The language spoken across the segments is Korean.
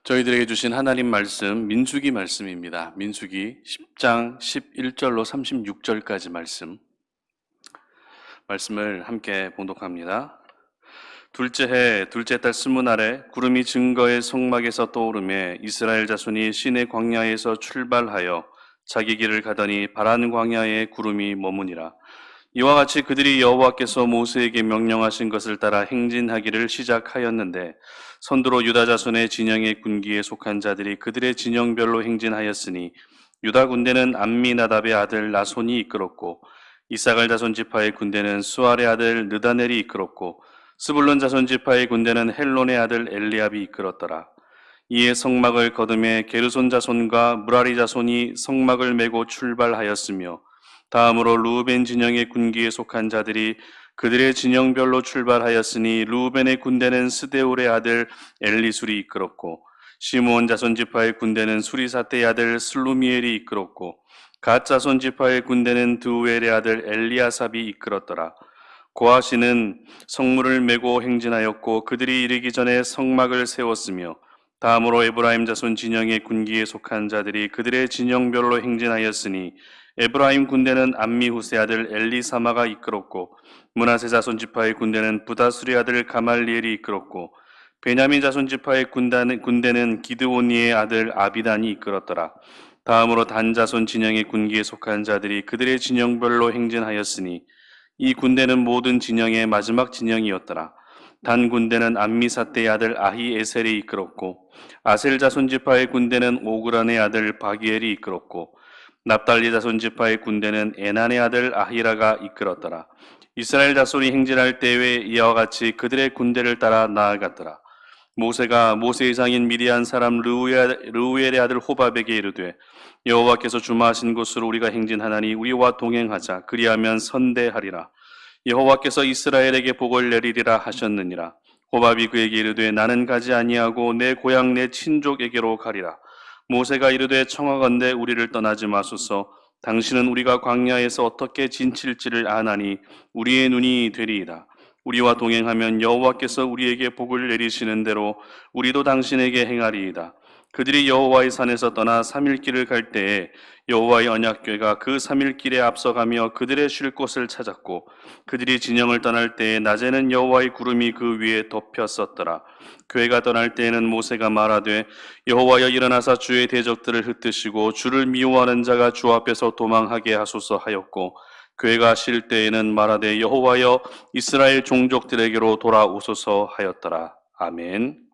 저희들에게 주신 하나님 말씀 민수기 말씀입니다. 민수기 10장 11절로 36절까지 말씀을 함께 봉독합니다. 둘째 해 둘째 달 스무날에 구름이 증거의 성막에서 떠오르매 이스라엘 자손이 시내 광야에서 출발하여 자기 길을 가더니 바란 광야에 구름이 머무니라. 이와 같이 그들이 여호와께서 모세에게 명령하신 것을 따라 행진하기를 시작하였는데 선두로 유다 자손의 진영의 군기에 속한 자들이 그들의 진영별로 행진하였으니 유다 군대는 암미나답의 아들 나손이 이끌었고 이사갈 자손 지파의 군대는 수알의 아들 느다넬이 이끌었고 스불론 자손 지파의 군대는 헬론의 아들 엘리압이 이끌었더라. 이에 성막을 거두매 게르손 자손과 무라리 자손이 성막을 메고 출발하였으며 다음으로 루벤 진영의 군기에 속한 자들이 그들의 진영별로 출발하였으니 루벤의 군대는 스데울의 아들 엘리술이 이끌었고 시므온 자손 지파의 군대는 수리사떼의 아들 슬루미엘이 이끌었고 갓 자손 지파의 군대는 드우엘의 아들 엘리아삽이 이끌었더라. 고아시는 성문을 메고 행진하였고 그들이 이르기 전에 성막을 세웠으며 다음으로 에브라임 자손 진영의 군기에 속한 자들이 그들의 진영별로 행진하였으니 에브라임 군대는 암미후세 아들 엘리사마가 이끌었고 므낫세 자손 지파의 군대는 부다수리 아들 가말리엘이 이끌었고 베냐민 자손 지파의 군대는 기드오니의 아들 아비단이 이끌었더라. 다음으로 단 자손 진영의 군기에 속한 자들이 그들의 진영별로 행진하였으니 이 군대는 모든 진영의 마지막 진영이었더라. 단 군대는 암미사떼의 아들 아히에셀이 이끌었고 아셀 자손 지파의 군대는 오그란의 아들 바기엘이 이끌었고 납달리 자손 지파의 군대는 에난의 아들 아히라가 이끌었더라. 이스라엘 자손이 행진할 때에 이와 같이 그들의 군대를 따라 나아갔더라. 모세가 모세의 장인 미디안 사람 르우엘의 아들 호밥에게 이르되 여호와께서 주마하신 곳으로 우리가 행진하나니 우리와 동행하자. 그리하면 선대하리라. 여호와께서 이스라엘에게 복을 내리리라 하셨느니라. 호밥이 그에게 이르되 나는 가지 아니하고 내 고향 내 친족에게로 가리라. 모세가 이르되 청하건대 우리를 떠나지 마소서. 당신은 우리가 광야에서 어떻게 진칠지를 아나니 우리의 눈이 되리이다. 우리와 동행하면 여호와께서 우리에게 복을 내리시는 대로 우리도 당신에게 행하리이다. 그들이 여호와의 산에서 떠나 3일 길을 갈 때에 여호와의 언약궤가 그 3일 길에 앞서가며 그들의 쉴 곳을 찾았고 그들이 진영을 떠날 때에 낮에는 여호와의 구름이 그 위에 덮였었더라. 궤가 떠날 때에는 모세가 말하되 여호와여 일어나사 주의 대적들을 흩으시고 주를 미워하는 자가 주 앞에서 도망하게 하소서 하였고 궤가 쉴 때에는 말하되 여호와여 이스라엘 종족들에게로 돌아오소서 하였더라. 아멘.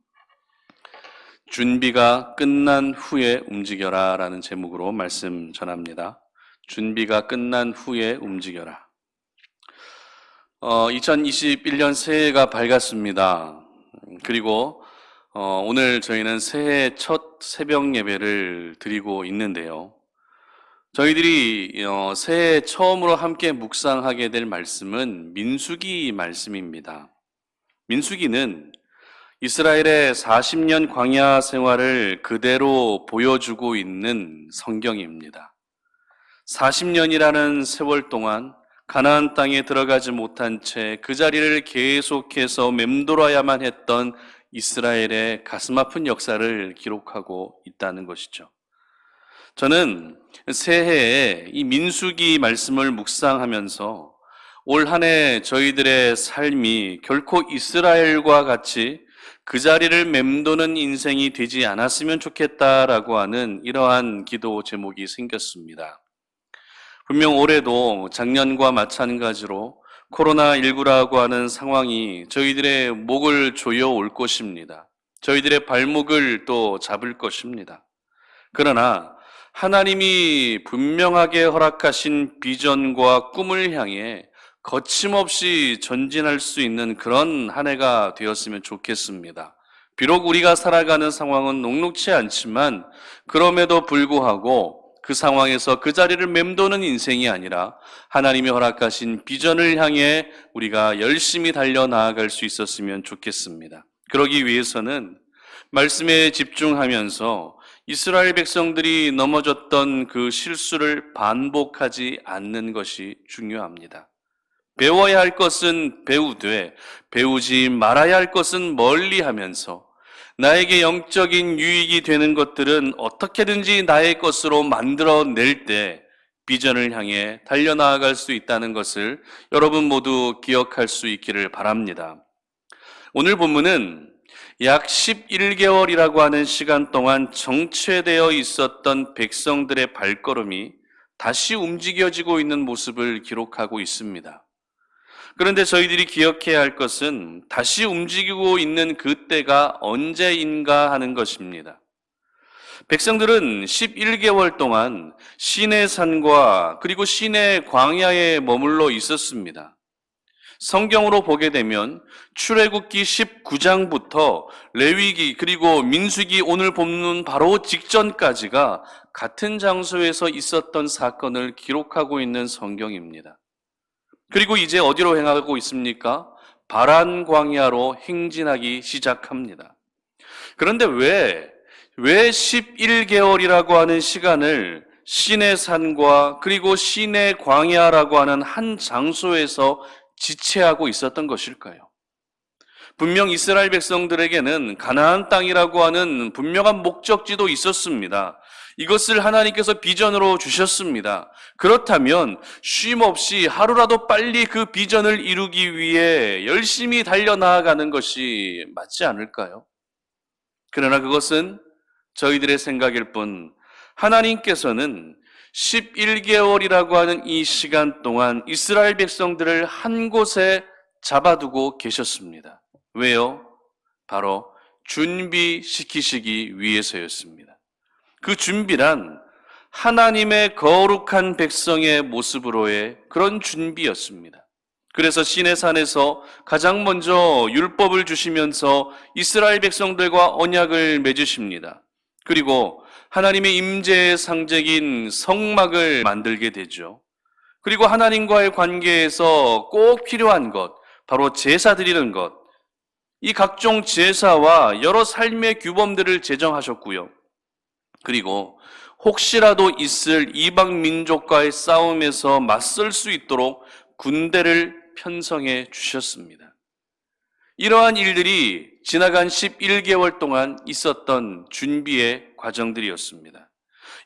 준비가 끝난 후에 움직여라 라는 제목으로 말씀 전합니다. 준비가 끝난 후에 움직여라. 2021년 새해가 밝았습니다. 그리고 오늘 저희는 새해 첫 새벽 예배를 드리고 있는데요. 저희들이 새해 처음으로 함께 묵상하게 될 말씀은 민수기 말씀입니다. 민수기는 이스라엘의 40년 광야 생활을 그대로 보여주고 있는 성경입니다. 40년이라는 세월 동안 가나안 땅에 들어가지 못한 채 그 자리를 계속해서 맴돌아야만 했던 이스라엘의 가슴 아픈 역사를 기록하고 있다는 것이죠. 저는 새해에 이 민수기 말씀을 묵상하면서 올 한 해 저희들의 삶이 결코 이스라엘과 같이 그 자리를 맴도는 인생이 되지 않았으면 좋겠다라고 하는 이러한 기도 제목이 생겼습니다. 분명 올해도 작년과 마찬가지로 코로나19라고 하는 상황이 저희들의 목을 조여올 것입니다. 저희들의 발목을 또 잡을 것입니다. 그러나 하나님이 분명하게 허락하신 비전과 꿈을 향해 거침없이 전진할 수 있는 그런 한 해가 되었으면 좋겠습니다. 비록 우리가 살아가는 상황은 녹록치 않지만 그럼에도 불구하고 그 상황에서 그 자리를 맴도는 인생이 아니라 하나님이 허락하신 비전을 향해 우리가 열심히 달려나아갈 수 있었으면 좋겠습니다. 그러기 위해서는 말씀에 집중하면서 이스라엘 백성들이 넘어졌던 그 실수를 반복하지 않는 것이 중요합니다. 배워야 할 것은 배우되 배우지 말아야 할 것은 멀리 하면서 나에게 영적인 유익이 되는 것들은 어떻게든지 나의 것으로 만들어낼 때 비전을 향해 달려나아갈 수 있다는 것을 여러분 모두 기억할 수 있기를 바랍니다. 오늘 본문은 약 11개월이라고 하는 시간 동안 정체되어 있었던 백성들의 발걸음이 다시 움직여지고 있는 모습을 기록하고 있습니다. 그런데 저희들이 기억해야 할 것은 다시 움직이고 있는 그때가 언제인가 하는 것입니다. 백성들은 11개월 동안 시내 산과 그리고 시내 광야에 머물러 있었습니다. 성경으로 보게 되면 출애굽기 19장부터 레위기 그리고 민수기 오늘 본문 바로 직전까지가 같은 장소에서 있었던 사건을 기록하고 있는 성경입니다. 그리고 이제 어디로 행하고 있습니까? 바란 광야로 행진하기 시작합니다. 그런데 왜 11개월이라고 하는 시간을 시내 산과 그리고 시내 광야라고 하는 한 장소에서 지체하고 있었던 것일까요? 분명 이스라엘 백성들에게는 가나안 땅이라고 하는 분명한 목적지도 있었습니다. 이것을 하나님께서 비전으로 주셨습니다. 그렇다면 쉼 없이 하루라도 빨리 그 비전을 이루기 위해 열심히 달려나아가는 것이 맞지 않을까요? 그러나 그것은 저희들의 생각일 뿐 하나님께서는 11개월이라고 하는 이 시간 동안 이스라엘 백성들을 한 곳에 잡아두고 계셨습니다. 왜요? 바로 준비시키시기 위해서였습니다. 그 준비란 하나님의 거룩한 백성의 모습으로의 그런 준비였습니다. 그래서 시내산에서 가장 먼저 율법을 주시면서 이스라엘 백성들과 언약을 맺으십니다. 그리고 하나님의 임재의 상징인 성막을 만들게 되죠. 그리고 하나님과의 관계에서 꼭 필요한 것, 바로 제사 드리는 것, 이 각종 제사와 여러 삶의 규범들을 제정하셨고요. 그리고 혹시라도 있을 이방 민족과의 싸움에서 맞설 수 있도록 군대를 편성해 주셨습니다. 이러한 일들이 지나간 11개월 동안 있었던 준비의 과정들이었습니다.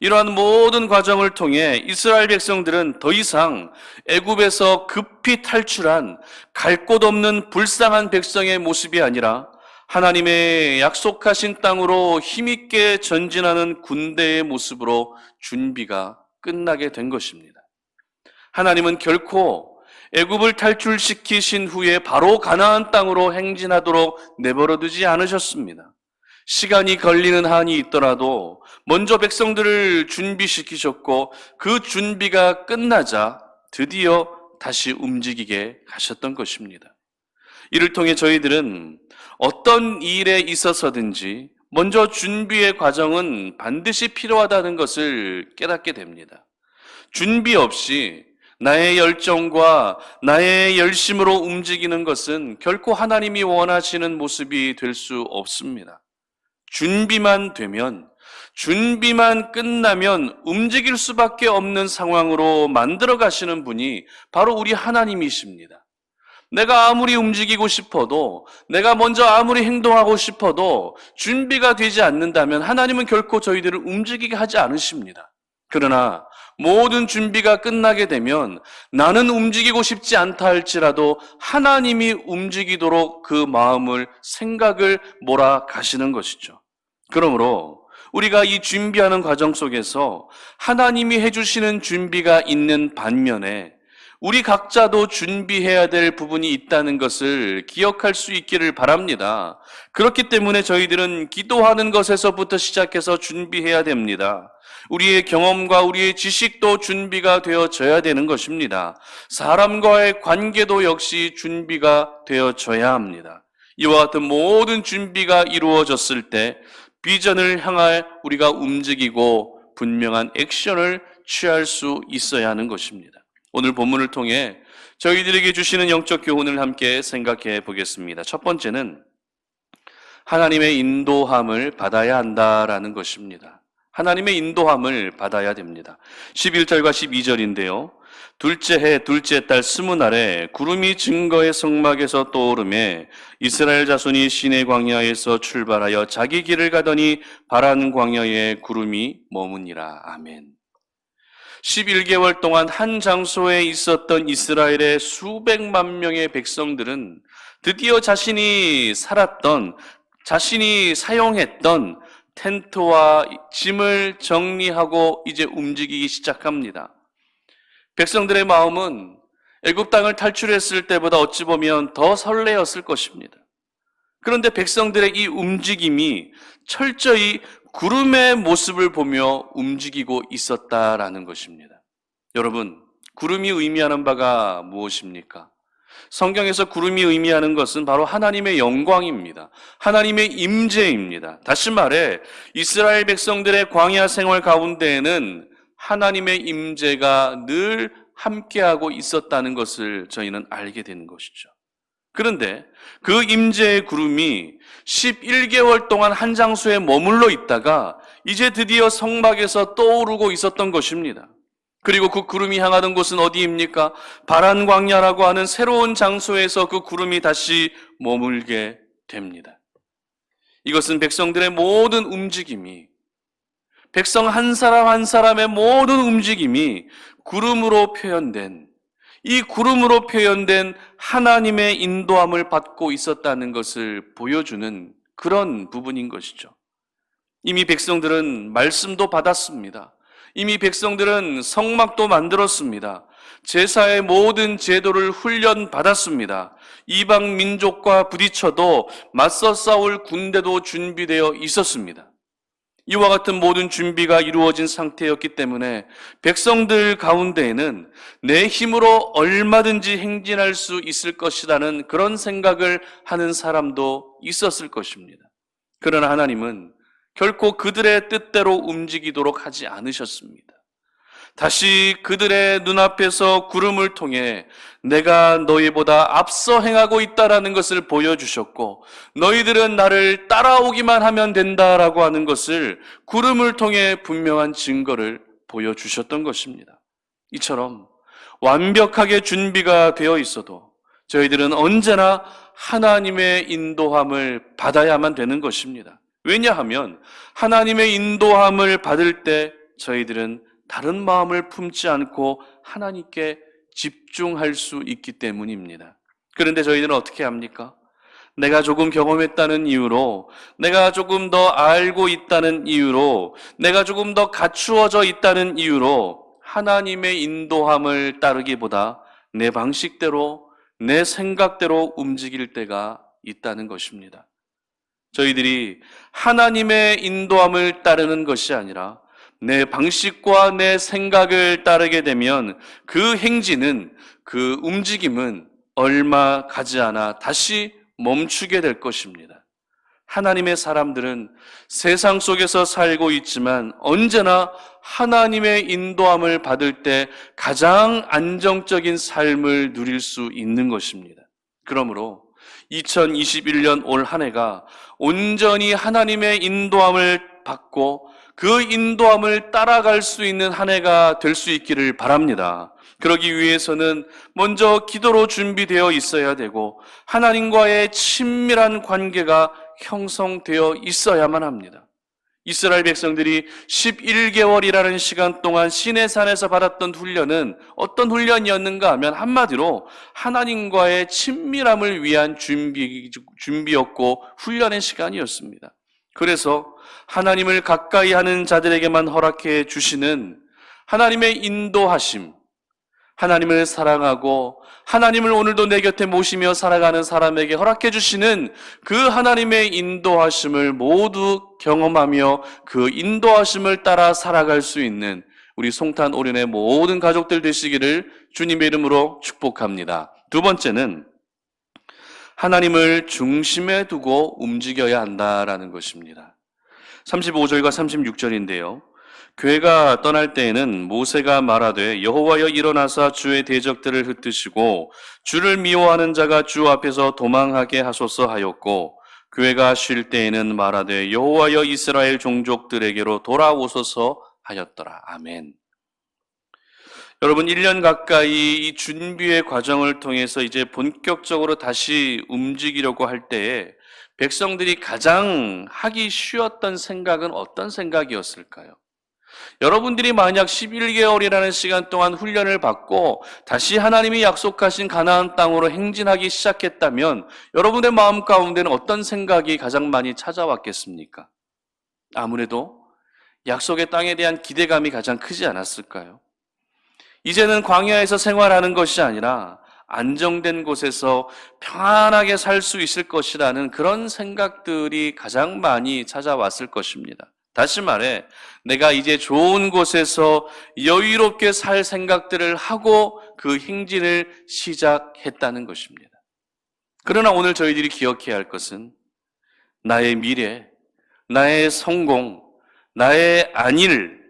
이러한 모든 과정을 통해 이스라엘 백성들은 더 이상 애굽에서 급히 탈출한 갈 곳 없는 불쌍한 백성의 모습이 아니라 하나님의 약속하신 땅으로 힘있게 전진하는 군대의 모습으로 준비가 끝나게 된 것입니다. 하나님은 결코 애굽을 탈출시키신 후에 바로 가나안 땅으로 행진하도록 내버려 두지 않으셨습니다. 시간이 걸리는 한이 있더라도 먼저 백성들을 준비시키셨고 그 준비가 끝나자 드디어 다시 움직이게 하셨던 것입니다. 이를 통해 저희들은 어떤 일에 있어서든지 먼저 준비의 과정은 반드시 필요하다는 것을 깨닫게 됩니다. 준비 없이 나의 열정과 나의 열심으로 움직이는 것은 결코 하나님이 원하시는 모습이 될 수 없습니다. 준비만 되면, 준비만 끝나면 움직일 수밖에 없는 상황으로 만들어 가시는 분이 바로 우리 하나님이십니다. 내가 아무리 움직이고 싶어도, 내가 먼저 아무리 행동하고 싶어도 준비가 되지 않는다면 하나님은 결코 저희들을 움직이게 하지 않으십니다. 그러나 모든 준비가 끝나게 되면 나는 움직이고 싶지 않다 할지라도 하나님이 움직이도록 그 마음을, 생각을 몰아가시는 것이죠. 그러므로 우리가 이 준비하는 과정 속에서 하나님이 해주시는 준비가 있는 반면에 우리 각자도 준비해야 될 부분이 있다는 것을 기억할 수 있기를 바랍니다. 그렇기 때문에 저희들은 기도하는 것에서부터 시작해서 준비해야 됩니다. 우리의 경험과 우리의 지식도 준비가 되어져야 되는 것입니다. 사람과의 관계도 역시 준비가 되어져야 합니다. 이와 같은 모든 준비가 이루어졌을 때 비전을 향할 우리가 움직이고 분명한 액션을 취할 수 있어야 하는 것입니다. 오늘 본문을 통해 저희들에게 주시는 영적 교훈을 함께 생각해 보겠습니다. 첫 번째는 하나님의 인도함을 받아야 한다라는 것입니다. 하나님의 인도함을 받아야 됩니다. 11절과 12절인데요. 둘째 해 둘째 달 스무 날에 구름이 증거의 성막에서 떠오르매 이스라엘 자손이 시내 광야에서 출발하여 자기 길을 가더니 바란 광야에 구름이 머무니라. 아멘. 11개월 동안 한 장소에 있었던 이스라엘의 수백만 명의 백성들은 드디어 자신이 살았던, 자신이 사용했던 텐트와 짐을 정리하고 이제 움직이기 시작합니다. 백성들의 마음은 애굽 땅을 탈출했을 때보다 어찌 보면 더 설레었을 것입니다. 그런데 백성들의 이 움직임이 철저히 구름의 모습을 보며 움직이고 있었다라는 것입니다. 여러분, 구름이 의미하는 바가 무엇입니까? 성경에서 구름이 의미하는 것은 바로 하나님의 영광입니다. 하나님의 임재입니다. 다시 말해 이스라엘 백성들의 광야 생활 가운데에는 하나님의 임재가 늘 함께하고 있었다는 것을 저희는 알게 되는 것이죠. 그런데 그 임재의 구름이 11개월 동안 한 장소에 머물러 있다가 이제 드디어 성막에서 떠오르고 있었던 것입니다. 그리고 그 구름이 향하던 곳은 어디입니까? 바란 광야라고 하는 새로운 장소에서 그 구름이 다시 머물게 됩니다. 이것은 백성들의 모든 움직임이, 백성 한 사람 한 사람의 모든 움직임이 구름으로 표현된, 이 구름으로 표현된 하나님의 인도함을 받고 있었다는 것을 보여주는 그런 부분인 것이죠. 이미 백성들은 말씀도 받았습니다. 이미 백성들은 성막도 만들었습니다. 제사의 모든 제도를 훈련받았습니다. 이방 민족과 부딪혀도 맞서 싸울 군대도 준비되어 있었습니다. 이와 같은 모든 준비가 이루어진 상태였기 때문에 백성들 가운데에는 내 힘으로 얼마든지 행진할 수 있을 것이라는 그런 생각을 하는 사람도 있었을 것입니다. 그러나 하나님은 결코 그들의 뜻대로 움직이도록 하지 않으셨습니다. 다시 그들의 눈앞에서 구름을 통해 내가 너희보다 앞서 행하고 있다라는 것을 보여주셨고, 너희들은 나를 따라오기만 하면 된다라고 하는 것을 구름을 통해 분명한 증거를 보여주셨던 것입니다. 이처럼 완벽하게 준비가 되어 있어도 저희들은 언제나 하나님의 인도함을 받아야만 되는 것입니다. 왜냐하면 하나님의 인도함을 받을 때 저희들은 다른 마음을 품지 않고 하나님께 집중할 수 있기 때문입니다. 그런데 저희들은 어떻게 합니까? 내가 조금 경험했다는 이유로, 내가 조금 더 알고 있다는 이유로, 내가 조금 더 갖추어져 있다는 이유로 하나님의 인도함을 따르기보다 내 방식대로, 내 생각대로 움직일 때가 있다는 것입니다. 저희들이 하나님의 인도함을 따르는 것이 아니라 내 방식과 내 생각을 따르게 되면 그 행진은, 그 움직임은 얼마 가지 않아 다시 멈추게 될 것입니다. 하나님의 사람들은 세상 속에서 살고 있지만 언제나 하나님의 인도함을 받을 때 가장 안정적인 삶을 누릴 수 있는 것입니다. 그러므로 2021년 올 한 해가 온전히 하나님의 인도함을 받고 그 인도함을 따라갈 수 있는 한 해가 될 수 있기를 바랍니다. 그러기 위해서는 먼저 기도로 준비되어 있어야 되고 하나님과의 친밀한 관계가 형성되어 있어야만 합니다. 이스라엘 백성들이 11개월이라는 시간 동안 시내산에서 받았던 훈련은 어떤 훈련이었는가 하면 한마디로 하나님과의 친밀함을 위한 준비였고 훈련의 시간이었습니다. 그래서 하나님을 가까이 하는 자들에게만 허락해 주시는 하나님의 인도하심, 하나님을 사랑하고 하나님을 오늘도 내 곁에 모시며 살아가는 사람에게 허락해 주시는 그 하나님의 인도하심을 모두 경험하며 그 인도하심을 따라 살아갈 수 있는 우리 송탄 오륜의 모든 가족들 되시기를 주님의 이름으로 축복합니다. 두 번째는 하나님을 중심에 두고 움직여야 한다라는 것입니다. 35절과 36절인데요. 괴가 떠날 때에는 모세가 말하되 여호와여 일어나사 주의 대적들을 흩으시고 주를 미워하는 자가 주 앞에서 도망하게 하소서 하였고, 괴가 쉴 때에는 말하되 여호와여 이스라엘 종족들에게로 돌아오소서 하였더라. 아멘. 여러분, 1년 가까이 이 준비의 과정을 통해서 이제 본격적으로 다시 움직이려고 할 때에 백성들이 가장 하기 쉬웠던 생각은 어떤 생각이었을까요? 여러분들이 만약 11개월이라는 시간 동안 훈련을 받고 다시 하나님이 약속하신 가나안 땅으로 행진하기 시작했다면 여러분의 마음 가운데는 어떤 생각이 가장 많이 찾아왔겠습니까? 아무래도 약속의 땅에 대한 기대감이 가장 크지 않았을까요? 이제는 광야에서 생활하는 것이 아니라 안정된 곳에서 평안하게 살 수 있을 것이라는 그런 생각들이 가장 많이 찾아왔을 것입니다. 다시 말해, 내가 이제 좋은 곳에서 여유롭게 살 생각들을 하고 그 행진을 시작했다는 것입니다. 그러나 오늘 저희들이 기억해야 할 것은 나의 미래, 나의 성공, 나의 안일,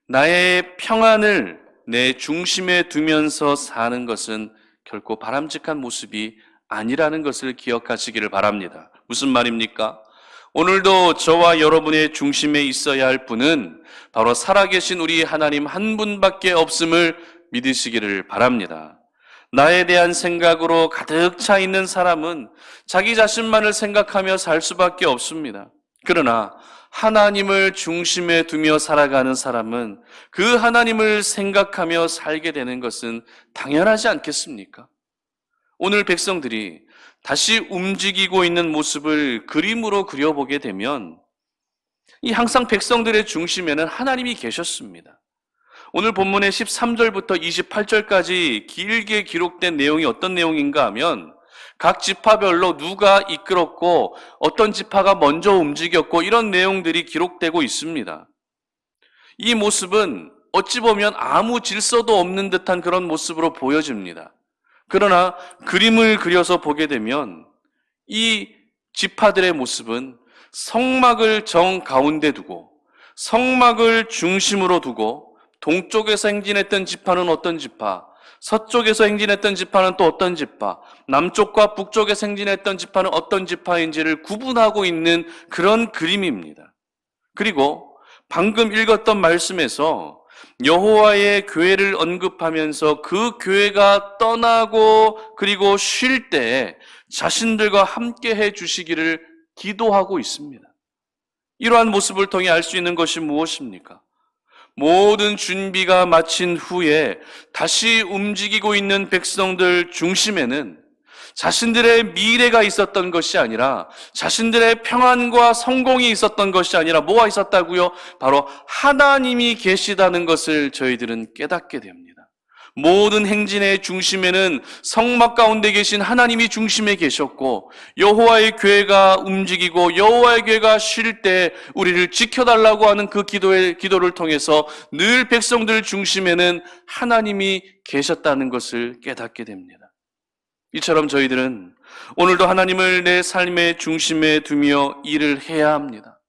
나의 평안을 내 중심에 두면서 사는 것은 결코 바람직한 모습이 아니라는 것을 기억하시기를 바랍니다. 무슨 말입니까? 오늘도 저와 여러분의 중심에 있어야 할 분은 바로 살아계신 우리 하나님 한 분밖에 없음을 믿으시기를 바랍니다. 나에 대한 생각으로 가득 차 있는 사람은 자기 자신만을 생각하며 살 수밖에 없습니다. 그러나 하나님을 중심에 두며 살아가는 사람은 그 하나님을 생각하며 살게 되는 것은 당연하지 않겠습니까? 오늘 백성들이 다시 움직이고 있는 모습을 그림으로 그려보게 되면 이 항상 백성들의 중심에는 하나님이 계셨습니다. 오늘 본문의 13절부터 28절까지 길게 기록된 내용이 어떤 내용인가 하면 각 지파별로 누가 이끌었고 어떤 지파가 먼저 움직였고 이런 내용들이 기록되고 있습니다. 이 모습은 어찌 보면 아무 질서도 없는 듯한 그런 모습으로 보여집니다. 그러나 그림을 그려서 보게 되면 이 지파들의 모습은 성막을 정 가운데 두고 성막을 중심으로 두고 동쪽에서 행진했던 지파는 어떤 지파, 서쪽에서 행진했던 지파는 또 어떤 지파, 남쪽과 북쪽에서 행진했던 지파는 어떤 지파인지를 구분하고 있는 그런 그림입니다. 그리고 방금 읽었던 말씀에서 여호와의 교회를 언급하면서 그 교회가 떠나고 그리고 쉴 때 자신들과 함께 해 주시기를 기도하고 있습니다. 이러한 모습을 통해 알 수 있는 것이 무엇입니까? 모든 준비가 마친 후에 다시 움직이고 있는 백성들 중심에는 자신들의 미래가 있었던 것이 아니라 자신들의 평안과 성공이 있었던 것이 아니라 뭐가 있었다고요? 바로 하나님이 계시다는 것을 저희들은 깨닫게 됩니다. 모든 행진의 중심에는 성막 가운데 계신 하나님이 중심에 계셨고 여호와의 교회가 움직이고 여호와의 교회가 쉴 때 우리를 지켜달라고 하는 그 기도를 통해서 늘 백성들 중심에는 하나님이 계셨다는 것을 깨닫게 됩니다. 이처럼 저희들은 오늘도 하나님을 내 삶의 중심에 두며 일을 해야 합니다.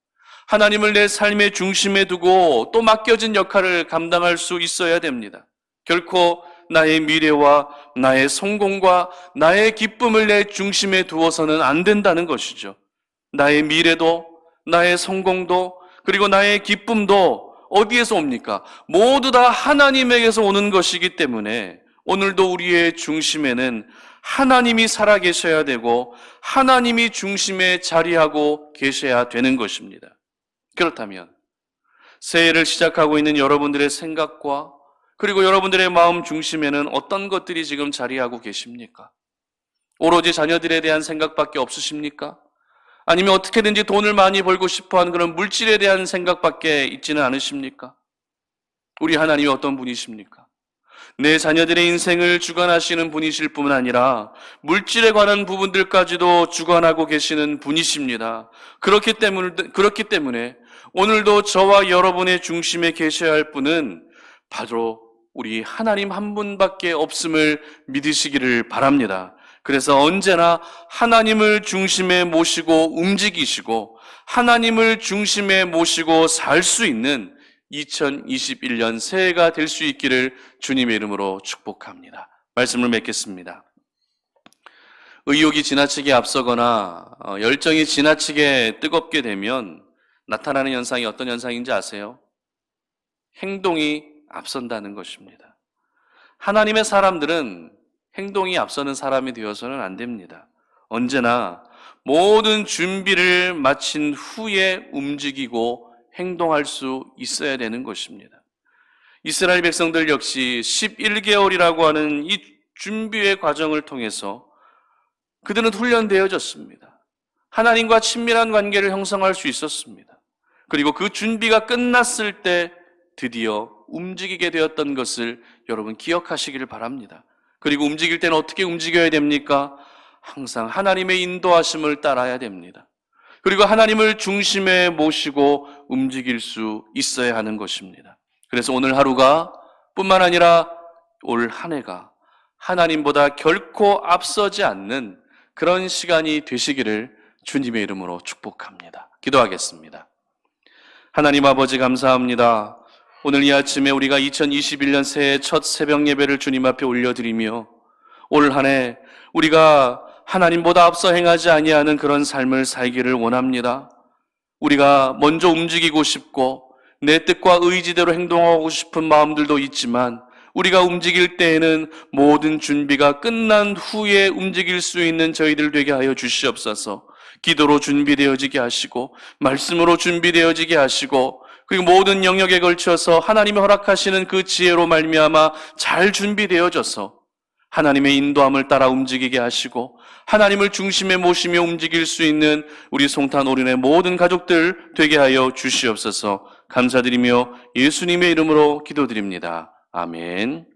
하나님을 내 삶의 중심에 두고 또 맡겨진 역할을 감당할 수 있어야 됩니다. 결코 나의 미래와 나의 성공과 나의 기쁨을 내 중심에 두어서는 안 된다는 것이죠. 나의 미래도 나의 성공도 그리고 나의 기쁨도 어디에서 옵니까? 모두 다 하나님에게서 오는 것이기 때문에 오늘도 우리의 중심에는 하나님이 살아계셔야 되고 하나님이 중심에 자리하고 계셔야 되는 것입니다. 그렇다면 새해를 시작하고 있는 여러분들의 생각과 그리고 여러분들의 마음 중심에는 어떤 것들이 지금 자리하고 계십니까? 오로지 자녀들에 대한 생각밖에 없으십니까? 아니면 어떻게든지 돈을 많이 벌고 싶어하는 그런 물질에 대한 생각밖에 있지는 않으십니까? 우리 하나님이 어떤 분이십니까? 내 자녀들의 인생을 주관하시는 분이실 뿐 아니라 물질에 관한 부분들까지도 주관하고 계시는 분이십니다. 그렇기 때문에 오늘도 저와 여러분의 중심에 계셔야 할 분은 바로 우리 하나님 한 분밖에 없음을 믿으시기를 바랍니다. 그래서 언제나 하나님을 중심에 모시고 움직이시고 하나님을 중심에 모시고 살 수 있는 2021년 새해가 될 수 있기를 주님의 이름으로 축복합니다. 말씀을 맺겠습니다. 의욕이 지나치게 앞서거나 열정이 지나치게 뜨겁게 되면 나타나는 현상이 어떤 현상인지 아세요? 행동이 앞선다는 것입니다. 하나님의 사람들은 행동이 앞서는 사람이 되어서는 안 됩니다. 언제나 모든 준비를 마친 후에 움직이고 행동할 수 있어야 되는 것입니다. 이스라엘 백성들 역시 11개월이라고 하는 이 준비의 과정을 통해서 그들은 훈련되어졌습니다. 하나님과 친밀한 관계를 형성할 수 있었습니다. 그리고 그 준비가 끝났을 때 드디어 움직이게 되었던 것을 여러분 기억하시기를 바랍니다. 그리고 움직일 때는 어떻게 움직여야 됩니까? 항상 하나님의 인도하심을 따라야 됩니다. 그리고 하나님을 중심에 모시고 움직일 수 있어야 하는 것입니다. 그래서 오늘 하루가 뿐만 아니라 올 한 해가 하나님보다 결코 앞서지 않는 그런 시간이 되시기를 주님의 이름으로 축복합니다. 기도하겠습니다. 하나님 아버지 감사합니다. 오늘 이 아침에 우리가 2021년 새해 첫 새벽 예배를 주님 앞에 올려드리며 올 한 해 우리가 하나님보다 앞서 행하지 아니하는 그런 삶을 살기를 원합니다. 우리가 먼저 움직이고 싶고 내 뜻과 의지대로 행동하고 싶은 마음들도 있지만 우리가 움직일 때에는 모든 준비가 끝난 후에 움직일 수 있는 저희들 되게 하여 주시옵소서. 기도로 준비되어지게 하시고 말씀으로 준비되어지게 하시고 그리고 모든 영역에 걸쳐서 하나님이 허락하시는 그 지혜로 말미암아 잘 준비되어져서 하나님의 인도함을 따라 움직이게 하시고 하나님을 중심에 모시며 움직일 수 있는 우리 송탄 오륜의 모든 가족들 되게 하여 주시옵소서. 감사드리며 예수님의 이름으로 기도드립니다. 아멘.